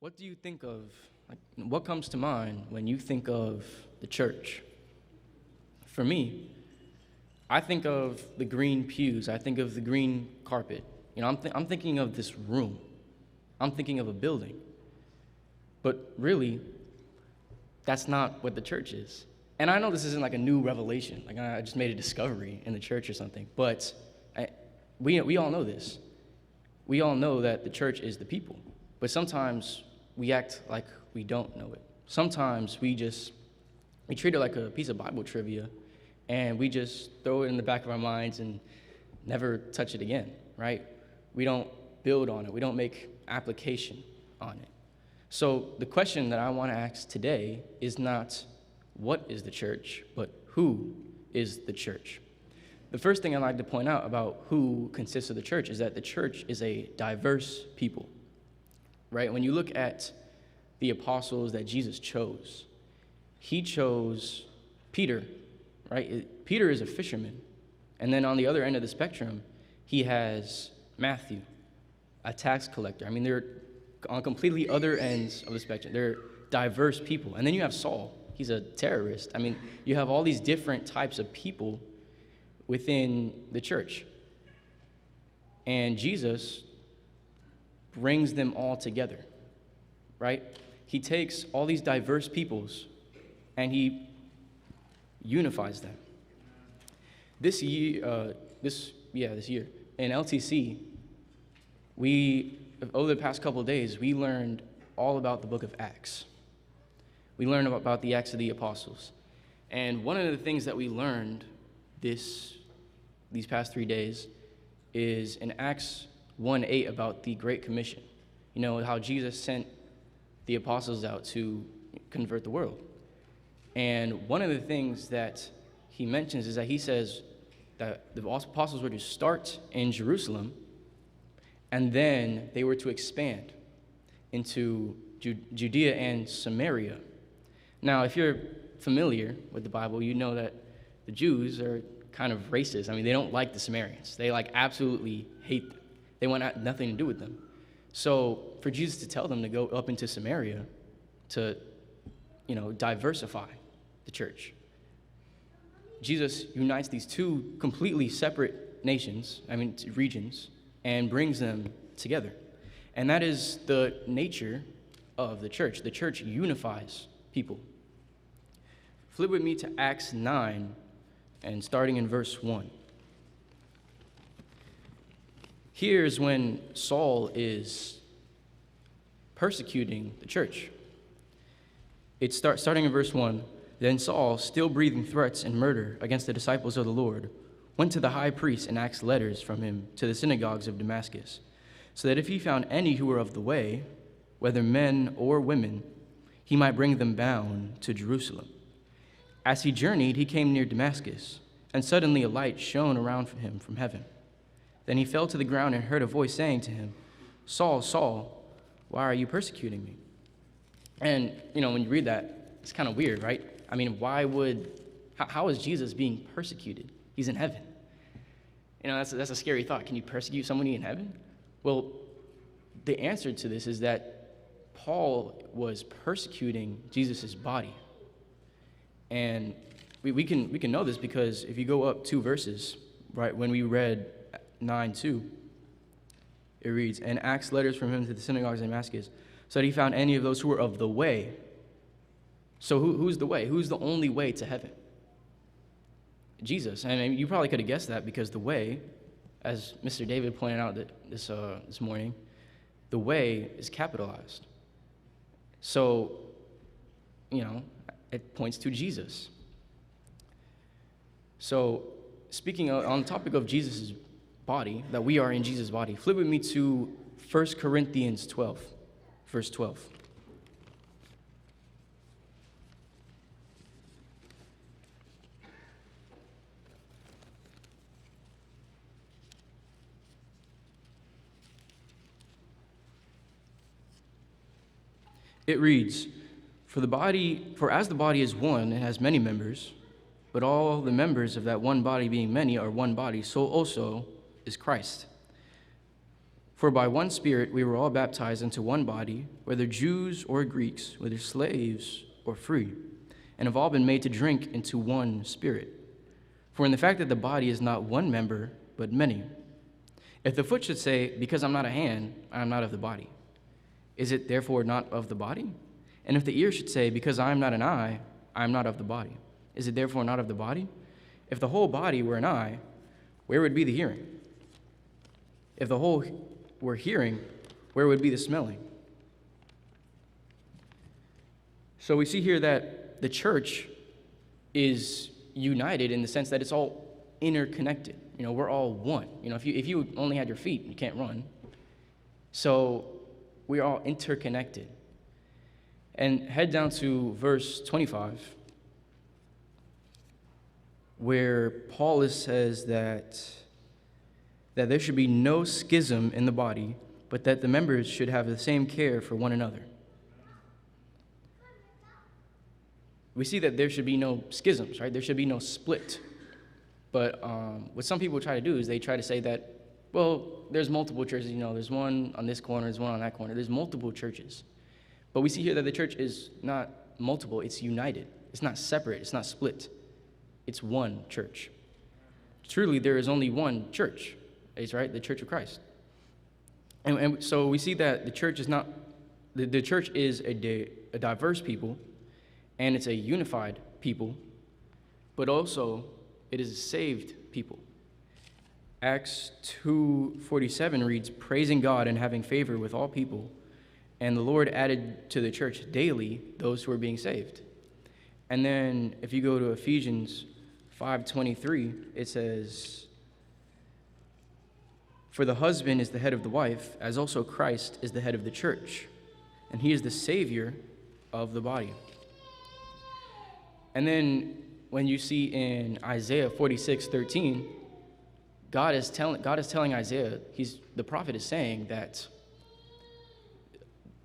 What do you think of, what comes to mind when you think of the church? For me, I think of the green pews. I think of the green carpet. I'm thinking of this room. I'm thinking of a building. But really, that's not what the church is. And I know this isn't like a new revelation. Like I just made a discovery in the church or something. But we all know this. We all know that the church is the people. But sometimes we act like we don't know it. Sometimes we treat it like a piece of Bible trivia, and we just throw it in the back of our minds and never touch it again, right? We don't build on it. We don't make application on it. So the question that I want to ask today is not what is the church, but who is the church? The first thing I'd like to point out about who consists of the church is that the church is a diverse people, right? When you look at the apostles that Jesus chose, he chose Peter, right? Peter is a fisherman. And then on the other end of the spectrum, he has Matthew, a tax collector. I mean, they're on completely other ends of the spectrum. They're diverse people. And then you have Saul. He's a terrorist. I mean, you have all these different types of people within the church. And Jesus brings them all together, right? He takes all these diverse peoples and he unifies them. This year in LTC, over the past couple of days, we learned all about the book of Acts. We learned about the Acts of the Apostles. And one of the things that we learned these past 3 days is in Acts 1:8 about the Great Commission. You know, how Jesus sent the apostles out to convert the world. And one of the things that he mentions is that he says that the apostles were to start in Jerusalem, and then they were to expand into Judea and Samaria. Now, if you're familiar with the Bible, you know that the Jews are kind of racist. I mean, they don't like the Samaritans. They absolutely hate them. They want nothing to do with them. So for Jesus to tell them to go up into Samaria to, diversify the church, Jesus unites these two completely separate regions, and brings them together. And that is the nature of the church. The church unifies people. Flip with me to Acts 9, and starting in verse 1. Here's when Saul is persecuting the church. It starting in verse 1. Then Saul, still breathing threats and murder against the disciples of the Lord, went to the high priest and asked letters from him to the synagogues of Damascus, so that if he found any who were of the way, whether men or women, he might bring them bound to Jerusalem. As he journeyed, he came near Damascus, and suddenly a light shone around him from heaven. Then he fell to the ground and heard a voice saying to him, Saul, Saul, why are you persecuting me? And, when you read that, it's kind of weird, right? I mean, how is Jesus being persecuted? He's in heaven. That's a scary thought. Can you persecute somebody in heaven? Well, the answer to this is that Paul was persecuting Jesus' body. And we can know this because if you go up 2 verses, right, when we read 9:2, it reads, and asked letters from him to the synagogues in Damascus, so that he found any of those who were of the way. So who's the way? Who's the only way to heaven? Jesus. I mean, you probably could have guessed that because the way, as Mr. David pointed out this morning, the way is capitalized. So, it points to Jesus. So, speaking on the topic of Jesus' body, that we are in Jesus' body, flip with me to 1 Corinthians 12, verse 12. It reads, For as the body is one and has many members, but all the members of that one body being many are one body, so also is Christ. For by one Spirit we were all baptized into one body, whether Jews or Greeks, whether slaves or free, and have all been made to drink into one Spirit. For in the fact that the body is not one member, but many. If the foot should say, because I'm not a hand, I am not of the body, is it therefore not of the body? And if the ear should say, because I am not an eye, I am not of the body, is it therefore not of the body? If the whole body were an eye, where would be the hearing? If the whole were hearing, where would be the smelling? So we see here that the church is united in the sense that it's all interconnected. We're all one. If you only had your feet, you can't run. So we're all interconnected. And head down to verse 25, where Paul says that there should be no schism in the body, but that the members should have the same care for one another. We see that there should be no schisms, right? There should be no split. But what some people try to do is they try to say that, well, there's multiple churches. There's one on this corner, there's one on that corner. There's multiple churches. But we see here that the church is not multiple, it's united. It's not separate, it's not split. It's one church. Truly, there is only one church. It's right, the Church of Christ. And so we see that the church is not, the church is a diverse people, and it's a unified people, but also it is a saved people. Acts 2:47 reads, praising God and having favor with all people, and the Lord added to the church daily those who were being saved. And then if you go to Ephesians 5:23, it says, for the husband is the head of the wife, as also Christ is the head of the church, and he is the Savior of the body. And then when you see in Isaiah 46:13, God is telling Isaiah, the prophet is saying that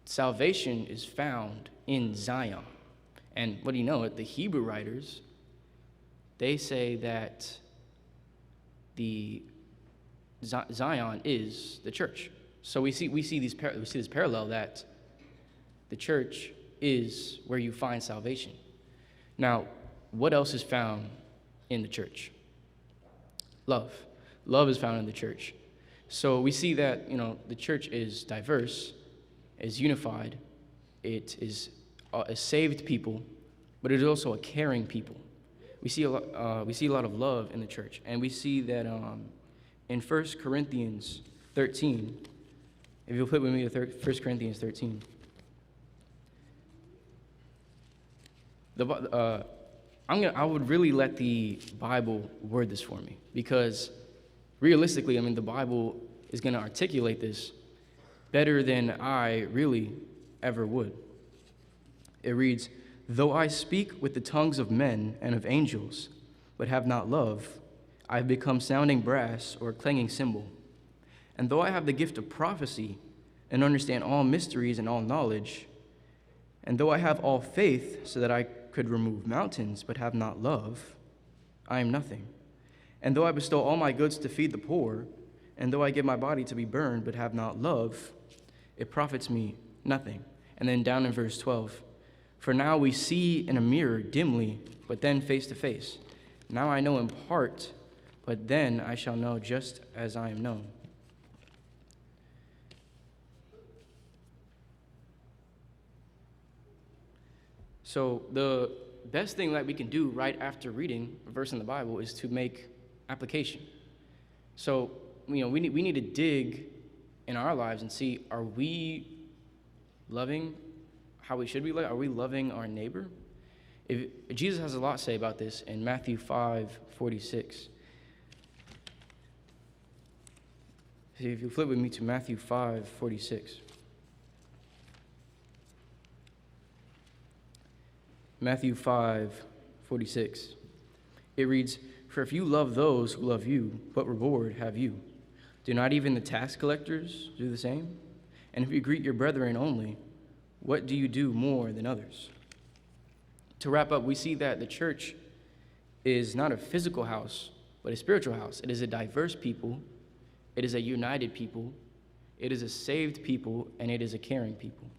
salvation is found in Zion. And what do you know? The Hebrew writers, they say that the Zion is the church. So we see this parallel that the church is where you find salvation. Now, what else is found in the church? Love. Love is found in the church. So we see that the church is diverse, is unified, it is a saved people, but it is also a caring people. We see a lot of love in the church, and we see that in 1 Corinthians 13, if you'll flip with me to 1 Corinthians 13, I would really let the Bible word this for me, because realistically, the Bible is going to articulate this better than I really ever would. It reads, though I speak with the tongues of men and of angels, but have not love, I have become sounding brass or a clanging cymbal. And though I have the gift of prophecy and understand all mysteries and all knowledge, and though I have all faith so that I could remove mountains but have not love, I am nothing. And though I bestow all my goods to feed the poor, and though I give my body to be burned but have not love, it profits me nothing. And then down in verse 12, for now we see in a mirror dimly, but then face to face. Now I know in part, but then I shall know just as I am known. So the best thing that we can do right after reading a verse in the Bible is to make application. So, we need to dig in our lives and see, are we loving how we should be loving? Are we loving our neighbor? If Jesus has a lot to say about this in Matthew 5:46. See, if you flip with me to Matthew 5:46. Matthew 5:46. It reads, for if you love those who love you, what reward have you? Do not even the tax collectors do the same? And if you greet your brethren only, what do you do more than others? To wrap up, we see that the church is not a physical house, but a spiritual house. It is a diverse people. It is a united people. It is a saved people, and it is a caring people.